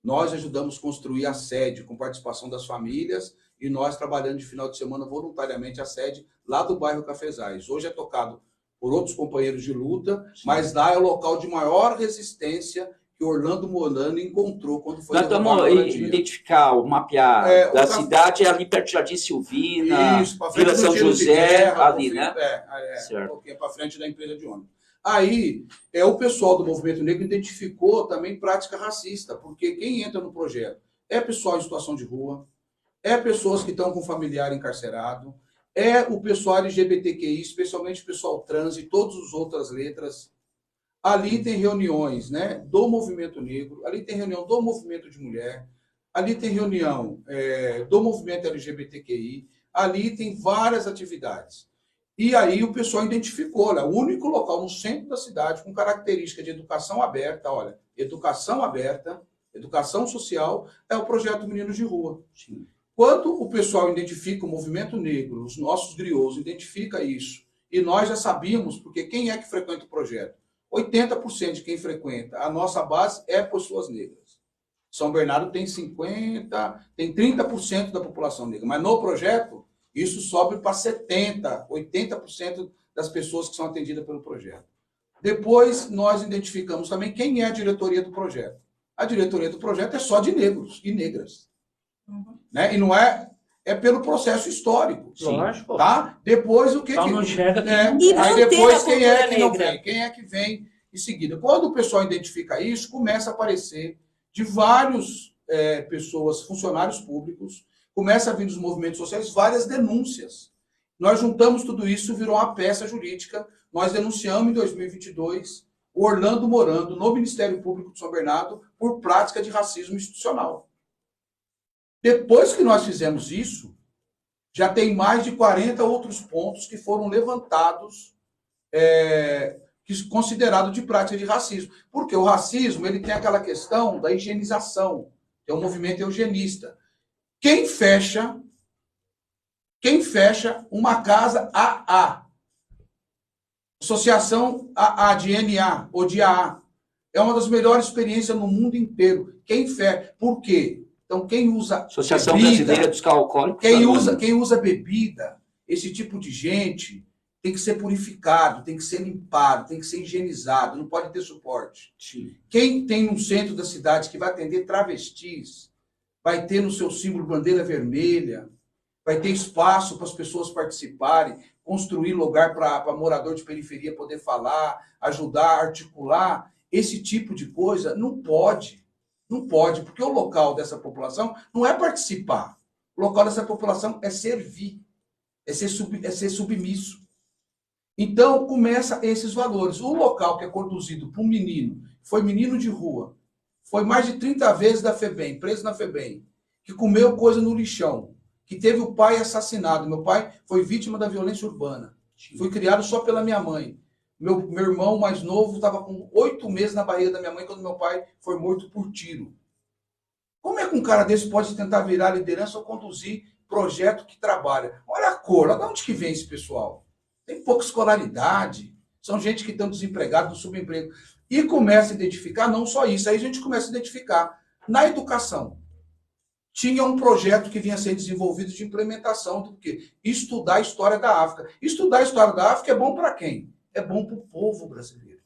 Nós ajudamos a construir a sede, com participação das famílias, e nós trabalhando de final de semana voluntariamente a sede lá do bairro Cafezais. Hoje é tocado por outros companheiros de luta, mas lá é o local de maior resistência que Orlando Morano encontrou quando foi... Nós estamos identificar, mapear da cidade, ali perto de Jardim Silvina, Vila São José, ali, né? Um pouquinho para frente da empresa de ônibus. Aí, o pessoal do movimento negro identificou também prática racista, porque quem entra no projeto é pessoal em situação de rua, é pessoas que estão com familiar encarcerado, é o pessoal LGBTQI, especialmente o pessoal trans e todas as outras letras. Ali tem reuniões, né, do movimento negro, ali tem reunião do movimento de mulher, ali tem reunião do movimento LGBTQI, ali tem várias atividades. E aí o pessoal identificou, olha, o único local no centro da cidade com característica de educação aberta, olha, educação aberta, educação social, é o projeto Meninos de Rua. Sim. Quando o pessoal identifica o movimento negro, os nossos griots identifica isso, e nós já sabíamos, porque quem é que frequenta o projeto? 80% de quem frequenta a nossa base é pessoas negras. São Bernardo tem 30% da população negra, mas no projeto isso sobe para 70%, 80% das pessoas que são atendidas pelo projeto. Depois nós identificamos também quem é a diretoria do projeto. A diretoria do projeto é só de negros e negras. Né? E não é pelo processo histórico. Lógico. Tá? Depois o que Então que não chega aqui. aí depois quem é que não negra. vem? Quem é que vem em seguida? Quando o pessoal identifica isso, começa a aparecer de vários pessoas, funcionários públicos, começa a vir dos movimentos sociais várias denúncias. Nós juntamos tudo isso, virou uma peça jurídica. Nós denunciamos em 2022 o Orlando Morando no Ministério Público de São Bernardo por prática de racismo institucional. Depois que nós fizemos isso, já tem mais de 40 outros pontos que foram levantados, considerados de prática de racismo. Porque o racismo ele tem aquela questão da higienização, que é um movimento eugenista. Quem fecha uma casa AA, associação AA, de NA ou de AA, é uma das melhores experiências no mundo inteiro. Quem fecha? Por quê? Então, quem usa Associação bebida, Brasileira dos Alcoólicos. quem usa bebida, esse tipo de gente tem que ser purificado, tem que ser limpado, tem que ser higienizado, não pode ter suporte. Sim. Quem tem no centro da cidade que vai atender travestis, vai ter no seu símbolo bandeira vermelha, vai ter espaço para as pessoas participarem, construir lugar para morador de periferia poder falar, ajudar, articular. Esse tipo de coisa não pode. Não pode, porque o local dessa população não é participar. O local dessa população é servir, é ser submisso. Então, começa esses valores. O local que é conduzido por um menino, foi menino de rua, foi mais de 30 vezes da FEBEM, preso na FEBEM, que comeu coisa no lixão, que teve o pai assassinado. Meu pai foi vítima da violência urbana. Fui criado só pela minha mãe. Meu irmão mais novo estava com 8 meses na barriga da minha mãe quando meu pai foi morto por tiro. Como é que um cara desse pode tentar virar liderança ou conduzir projeto que trabalha? Olha a cor, olha de onde que vem esse pessoal. Tem pouca escolaridade, são gente que estão desempregados, no subemprego. E começa a identificar, não só isso, aí a gente começa a identificar. Na educação, tinha um projeto que vinha sendo desenvolvido de implementação do quê? Estudar a história da África. Estudar a história da África é bom para quem? É bom para o povo brasileiro.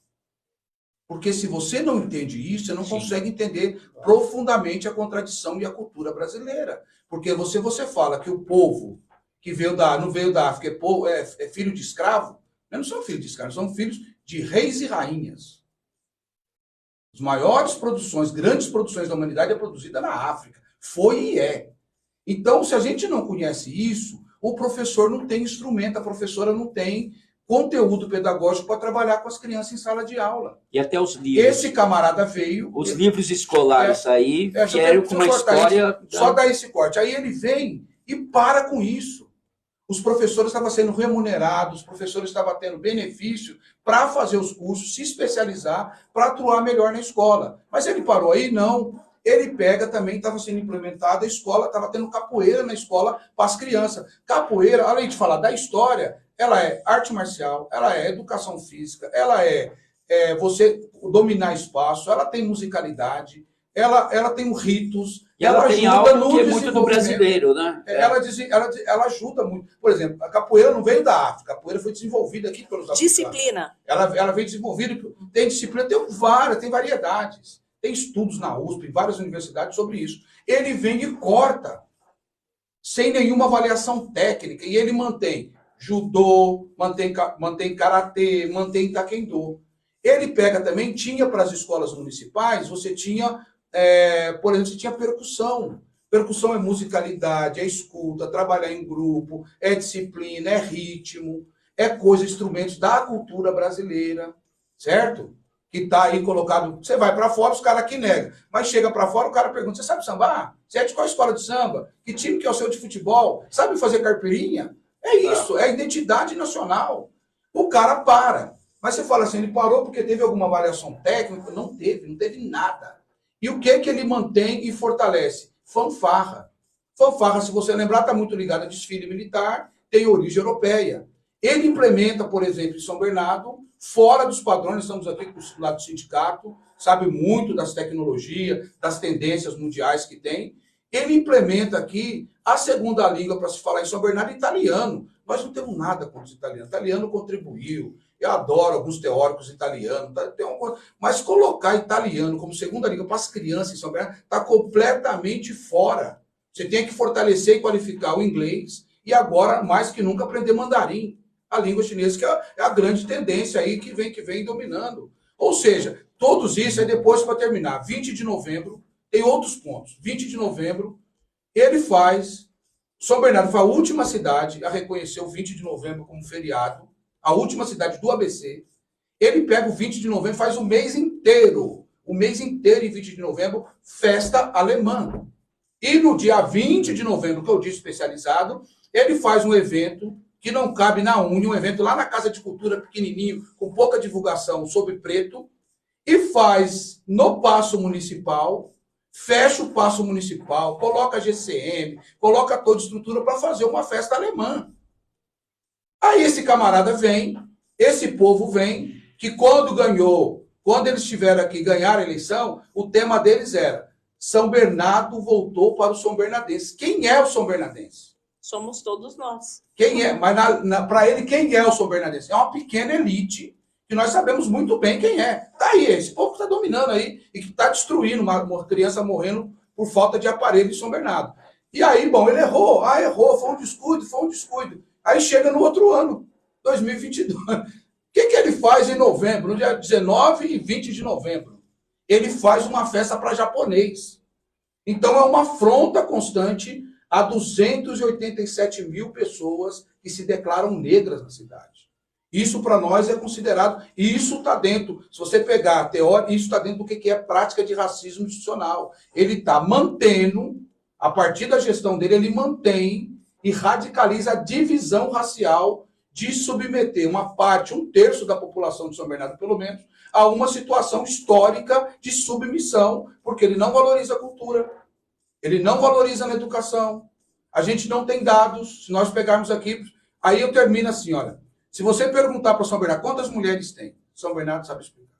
Porque se você não entende isso, você não consegue entender profundamente a contradição e a cultura brasileira. Porque você fala que o povo que não veio da África é filho de escravo, não são filhos de escravo, são filhos de reis e rainhas. As maiores produções, grandes produções da humanidade é produzida na África. Foi e é. Então, se a gente não conhece isso, o professor não tem instrumento, a professora não tem conteúdo pedagógico para trabalhar com as crianças em sala de aula. E até os livros. Esse camarada veio... Os livros escolares aí vieram com uma história... Só dar esse corte. Aí ele vem e para com isso. Os professores estavam sendo remunerados, os professores estavam tendo benefício para fazer os cursos, se especializar, para atuar melhor na escola. Mas ele parou aí? Não. Ele pega também, estava sendo implementada a escola, estava tendo capoeira na escola para as crianças. Capoeira, além de falar da história, ela é arte marcial, ela é educação física, ela é você dominar espaço, ela tem musicalidade, ela tem ritos, e ela tem algo que é muito do brasileiro, né? Ela ajuda muito. Por exemplo, a capoeira não veio da África, a capoeira foi desenvolvida aqui pelos africanos. Disciplina. Ela veio desenvolvida, tem disciplina, tem variedades. Tem estudos na USP, em várias universidades sobre isso. Ele vem e corta, sem nenhuma avaliação técnica, e ele mantém judô, mantém karatê, mantém taekwondo. Ele pega também, tinha para as escolas municipais, você tinha, por exemplo, você tinha percussão. Percussão é musicalidade, é escuta, trabalhar em grupo, é disciplina, é ritmo, é coisa, instrumentos da cultura brasileira, certo? Que está aí colocado. Você vai para fora, os caras aqui negam. Mas chega para fora, o cara pergunta: você sabe sambar? Você é de qual escola de samba? Que time que é o seu de futebol? Sabe fazer caipirinha? É isso, é a identidade nacional. O cara para. Mas você fala assim, ele parou porque teve alguma variação técnica? Não teve nada. E o que ele mantém e fortalece? Fanfarra. Fanfarra, se você lembrar, está muito ligada a desfile militar, tem origem europeia. Ele implementa, por exemplo, em São Bernardo, fora dos padrões, estamos aqui com o lado do sindicato, sabe muito das tecnologias, das tendências mundiais que tem. Ele implementa aqui a segunda língua para se falar em São Bernardo, italiano. Nós não temos nada contra os italianos. O italiano contribuiu. Eu adoro alguns teóricos italianos, mas colocar italiano como segunda língua para as crianças em São Bernardo está completamente fora. Você tem que fortalecer e qualificar o inglês e agora, mais que nunca, aprender mandarim, a língua chinesa, que é a grande tendência aí que vem dominando. Ou seja, todos isso, aí depois, para terminar, 20 de novembro, tem outros pontos. 20 de novembro, São Bernardo foi a última cidade a reconhecer o 20 de novembro como feriado, a última cidade do ABC. Ele pega o 20 de novembro, faz o mês inteiro em 20 de novembro, festa alemã. E no dia 20 de novembro, que é o dia especializado, ele faz um evento que não cabe na Uni, um evento lá na Casa de Cultura, pequenininho, com pouca divulgação, sobre preto, e faz no Paço Municipal, fecha o Paço Municipal, coloca GCM, coloca toda a estrutura para fazer uma festa alemã. Aí esse camarada vem, esse povo vem, que quando eles estiveram aqui, ganharam a eleição, o tema deles era São Bernardo voltou para o São Bernardense. Quem é o São Bernardense? Somos todos nós. Quem é? Mas para ele, quem é o São Bernardense? É uma pequena elite, que nós sabemos muito bem quem é. Tá aí, esse povo que está dominando aí, e que está destruindo uma criança morrendo por falta de aparelho em São Bernardo. E aí, bom, ele errou, foi um descuido. Aí chega no outro ano, 2022. O que ele faz em novembro, no dia 19 e 20 de novembro? Ele faz uma festa para japonês. Então é uma afronta constante a 287 mil pessoas que se declaram negras na cidade. Isso para nós é considerado, e isso está dentro, se você pegar a teoria, isso está dentro do que é prática de racismo institucional. Ele está mantendo, a partir da gestão dele, ele mantém e radicaliza a divisão racial de submeter uma parte, 1/3 da população de São Bernardo, pelo menos, a uma situação histórica de submissão, porque ele não valoriza a cultura, ele não valoriza a educação, a gente não tem dados. Se nós pegarmos aqui, aí eu termino assim, olha, se você perguntar para São Bernardo quantas mulheres tem, São Bernardo sabe explicar,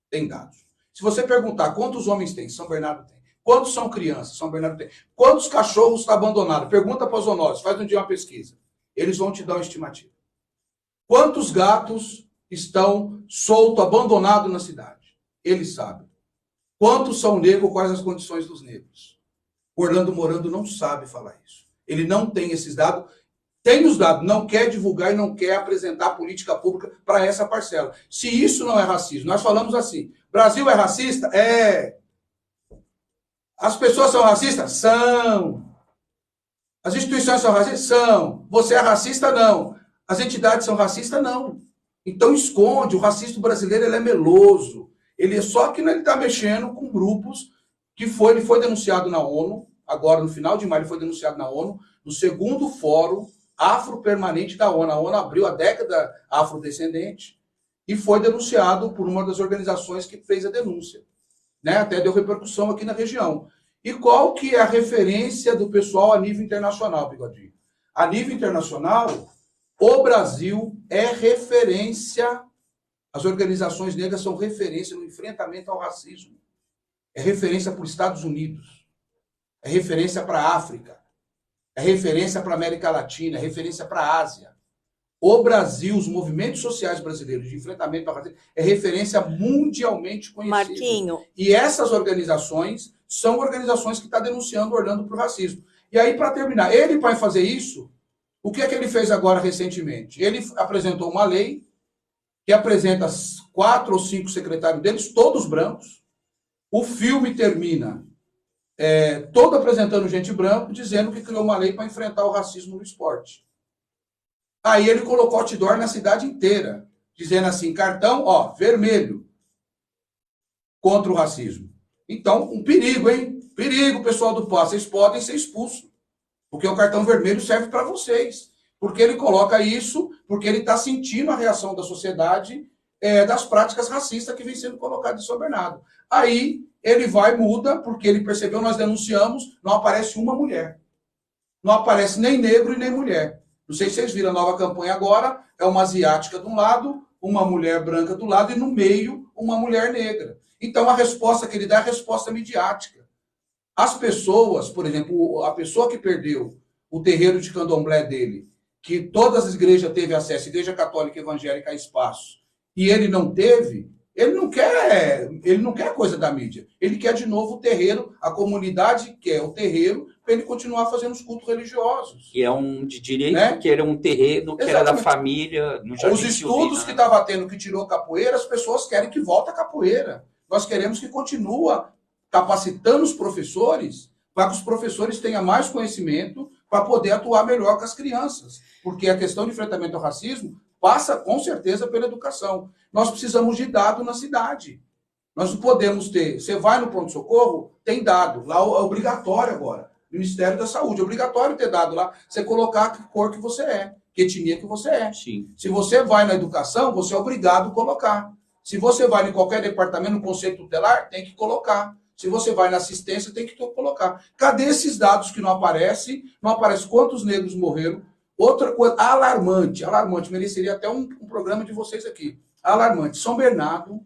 tem dados. Se você perguntar quantos homens tem, São Bernardo tem. Quantos são crianças? São Bernardo tem. Quantos cachorros estão abandonados? Pergunta para os zoonoses, faz um dia uma pesquisa. Eles vão te dar uma estimativa. Quantos gatos estão soltos, abandonados na cidade? Eles sabem. Quantos são negros, quais as condições dos negros? Orlando Morando não sabe falar isso. Ele não tem esses dados. Tem os dados, não quer divulgar e não quer apresentar política pública para essa parcela. Se isso não é racismo, nós falamos assim, Brasil é racista? É. As pessoas são racistas? São. As instituições são racistas? São. Você é racista? Não. As entidades são racistas? Não. Então esconde. O racismo brasileiro ele é meloso. Só que ele está mexendo com grupos que ele foi denunciado na ONU, agora no final de maio ele foi denunciado na ONU, no segundo fórum afro-permanente da ONU. A ONU abriu a década afrodescendente e foi denunciado por uma das organizações que fez a denúncia. Né? Até deu repercussão aqui na região. E qual que é a referência do pessoal a nível internacional, Bigodinho? A nível internacional, o Brasil é referência, as organizações negras são referência no enfrentamento ao racismo. É referência para os Estados Unidos, é referência para a África, é referência para a América Latina, é referência para a Ásia. O Brasil, os movimentos sociais brasileiros de enfrentamento ao racismo, é referência mundialmente conhecida. Marquinho. E essas organizações são organizações que estão denunciando Orlando por racismo. E aí, para terminar, ele, para fazer isso, o que é que ele fez agora recentemente? Ele apresentou uma lei que apresenta 4 ou 5 secretários deles, todos brancos. O filme termina todo apresentando gente branco, dizendo que criou uma lei para enfrentar o racismo no esporte. Aí ele colocou outdoor na cidade inteira, dizendo assim, cartão, ó, vermelho, contra o racismo. Então, um perigo, hein? Perigo, pessoal do PAS, vocês podem ser expulsos, porque o cartão vermelho serve para vocês. Porque ele coloca isso, porque ele está sentindo a reação da sociedade das práticas racistas que vem sendo colocadas em São Bernardo. Aí ele vai, muda, porque ele percebeu, nós denunciamos, não aparece uma mulher. Não aparece nem negro e nem mulher. Não sei se vocês viram a nova campanha agora, é uma asiática de um lado, uma mulher branca do lado, e no meio, uma mulher negra. Então, a resposta que ele dá é a resposta midiática. As pessoas, por exemplo, a pessoa que perdeu o terreiro de candomblé dele, que todas as igrejas teve acesso, Igreja Católica Evangélica a espaço, e ele não teve, ele não quer coisa da mídia. Ele quer de novo o terreiro, a comunidade quer o terreiro, para ele continuar fazendo os cultos religiosos. Que é um de direito, né? Que era um terreno, que Exatamente. era da família. No Jardim Os estudos que estava tendo, que tirou capoeira, as pessoas querem que volte a capoeira. Nós queremos que continue capacitando os professores, para que os professores tenham mais conhecimento, para poder atuar melhor com as crianças. Porque a questão de enfrentamento ao racismo passa, com certeza, pela educação. Nós precisamos de dado na cidade. Nós não podemos ter... Você vai no pronto-socorro, tem dado. Lá é obrigatório agora. Ministério da Saúde, é obrigatório ter dado lá. Você colocar que cor que você é, que etnia que você é. Sim. Se você vai na educação, você é obrigado a colocar. Se você vai em qualquer departamento, no conselho tutelar, tem que colocar. Se você vai na assistência, tem que colocar. Cadê esses dados que não aparecem? Não aparece quantos negros morreram. Outra coisa, alarmante, mereceria até um programa de vocês aqui. Alarmante. São Bernardo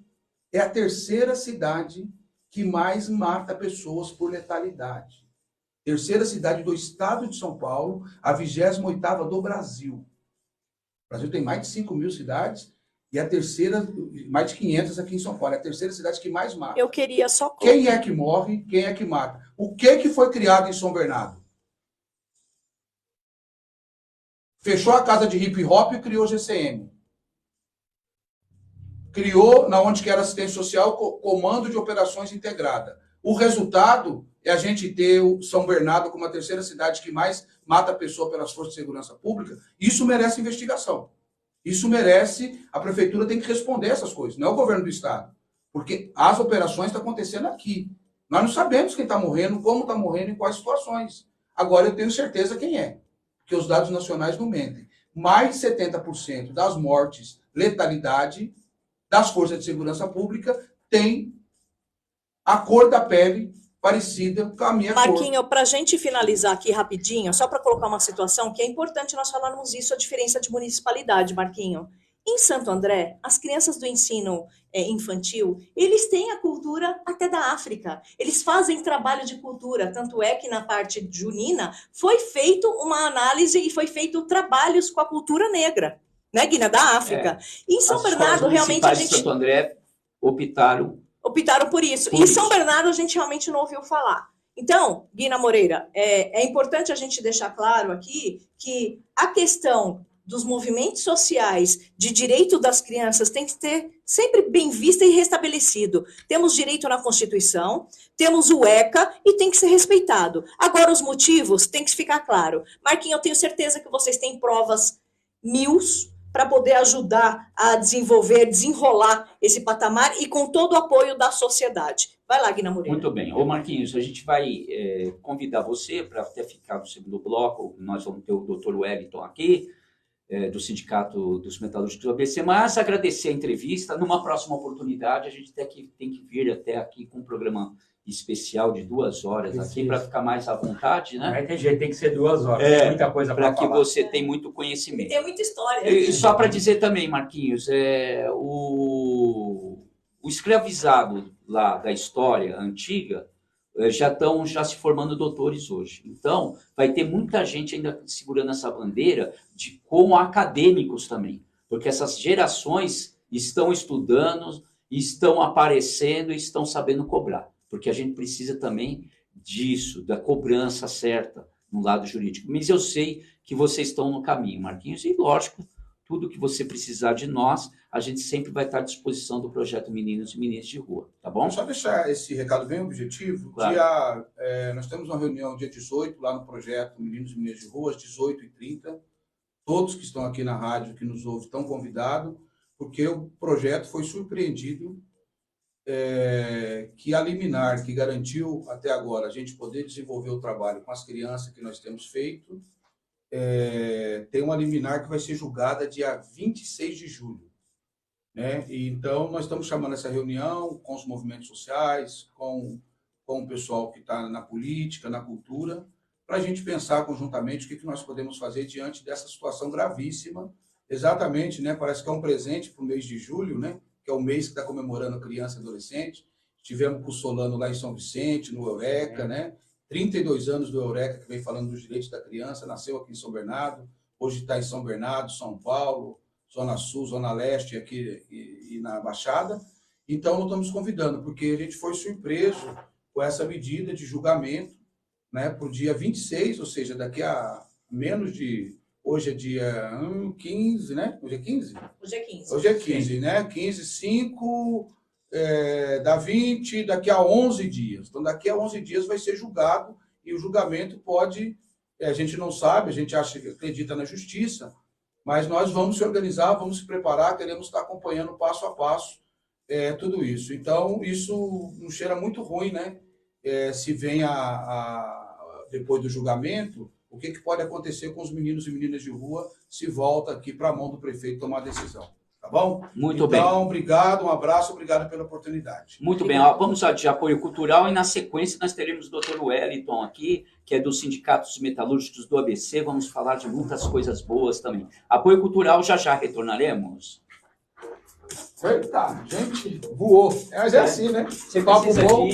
é a terceira cidade que mais mata pessoas por letalidade. Terceira cidade do estado de São Paulo, a 28ª do Brasil. O Brasil tem mais de 5 mil cidades e a terceira, mais de 500 aqui em São Paulo. É a terceira cidade que mais mata. Eu queria só... Quem é que morre, quem é que mata? O que foi criado em São Bernardo? Fechou a casa de hip hop e criou GCM. Criou, na onde que era assistência social, comando de operações integrada. O resultado é a gente ter o São Bernardo como a terceira cidade que mais mata a pessoa pelas forças de segurança pública. Isso merece investigação. Isso merece, a prefeitura tem que responder essas coisas, não é o governo do estado. Porque as operações estão acontecendo aqui. Nós não sabemos quem está morrendo, como está morrendo, em quais situações. Agora eu tenho certeza quem é, porque os dados nacionais não mentem. Mais de 70% das mortes, letalidade, das forças de segurança pública, tem a cor da pele parecida com a minha cor. Marquinho, para a gente finalizar aqui rapidinho, só para colocar uma situação que é importante nós falarmos isso, a diferença de municipalidade, Marquinho. Em Santo André, as crianças do ensino infantil, eles têm a cultura até da África. Eles fazem trabalho de cultura, tanto é que na parte junina foi feito uma análise e foi feito trabalhos com a cultura negra, né, Guina, da África. Em São Bernardo, realmente a gente... de Santo André optaram por isso. Em São Bernardo, a gente realmente não ouviu falar. Então, Guina Moreira, é importante a gente deixar claro aqui que a questão dos movimentos sociais de direito das crianças tem que ser sempre bem vista e restabelecido. Temos direito na Constituição, temos o ECA e tem que ser respeitado. Agora, os motivos tem que ficar claro. Marquinhos, eu tenho certeza que vocês têm provas para poder ajudar a desenrolar esse patamar e com todo o apoio da sociedade. Vai lá, Guina Moreira. Muito bem. Ô, Marquinhos, a gente vai convidar você para até ficar no segundo bloco. Nós vamos ter o Dr. Wellington aqui, do Sindicato dos Metalúrgicos do ABC, mas agradecer a entrevista. Numa próxima oportunidade, a gente tem que vir até aqui com um programa especial de 2 horas aqui, para ficar mais à vontade, né? Não tem jeito, tem que ser 2 horas. Tem muita coisa para falar. Para que você tenha muito conhecimento. Tem muita história. E só para dizer também, Marquinhos, o escravizado lá da história antiga já se formando doutores hoje. Então, vai ter muita gente ainda segurando essa bandeira com acadêmicos também, porque essas gerações estão estudando, estão aparecendo e estão sabendo cobrar, porque a gente precisa também disso, da cobrança certa no lado jurídico. Mas eu sei que vocês estão no caminho, Marquinhos, e lógico, tudo que você precisar de nós, a gente sempre vai estar à disposição do projeto Meninos e Meninas de Rua, tá bom? Só deixar esse recado bem objetivo. Claro. Nós temos uma reunião dia 18, lá no projeto Meninos e Meninas de Rua, às 18h30. Todos que estão aqui na rádio, que nos ouvem, estão convidados, porque o projeto foi surpreendido, que a liminar que garantiu até agora a gente poder desenvolver o trabalho com as crianças que nós temos feito, tem uma liminar que vai ser julgada dia 26 de julho. Né? E, então, nós estamos chamando essa reunião com os movimentos sociais, com o pessoal que está na política, na cultura, para a gente pensar conjuntamente o que nós podemos fazer diante dessa situação gravíssima. Exatamente, né? Parece que é um presente para o mês de julho, né? Que é o mês que está comemorando a criança e adolescente. Estivemos com o Solano lá em São Vicente, no Eureka, né? 32 anos do Eureka, que vem falando dos direitos da criança, nasceu aqui em São Bernardo, hoje está em São Bernardo, São Paulo, Zona Sul, Zona Leste, aqui e na Baixada. Então, nós estamos convidando, porque a gente foi surpreso com essa medida de julgamento, né, para o dia 26, ou seja, daqui a menos de... Hoje é dia 15, né? Hoje é 15? Hoje é 15. Hoje é 15, né? 15, 5, dá 20, daqui a 11 dias. Então, daqui a 11 dias vai ser julgado, e o julgamento pode... a gente não sabe, a gente acredita na justiça, mas nós vamos se organizar, vamos se preparar, queremos estar acompanhando passo a passo tudo isso. Então, isso nos cheira muito ruim, né? Se vem depois do julgamento, o que pode acontecer com os meninos e meninas de rua se volta aqui para a mão do prefeito tomar a decisão. Tá bom? Muito bem. Então, obrigado, um abraço, obrigado pela oportunidade. Muito bem, ó, vamos de apoio cultural e na sequência nós teremos o Dr. Wellington aqui, que é do Sindicato dos Metalúrgicos do ABC, vamos falar de muitas coisas boas também. Apoio cultural, já retornaremos. Tá, gente, voou. Mas é assim, né? Você Papo precisa bom.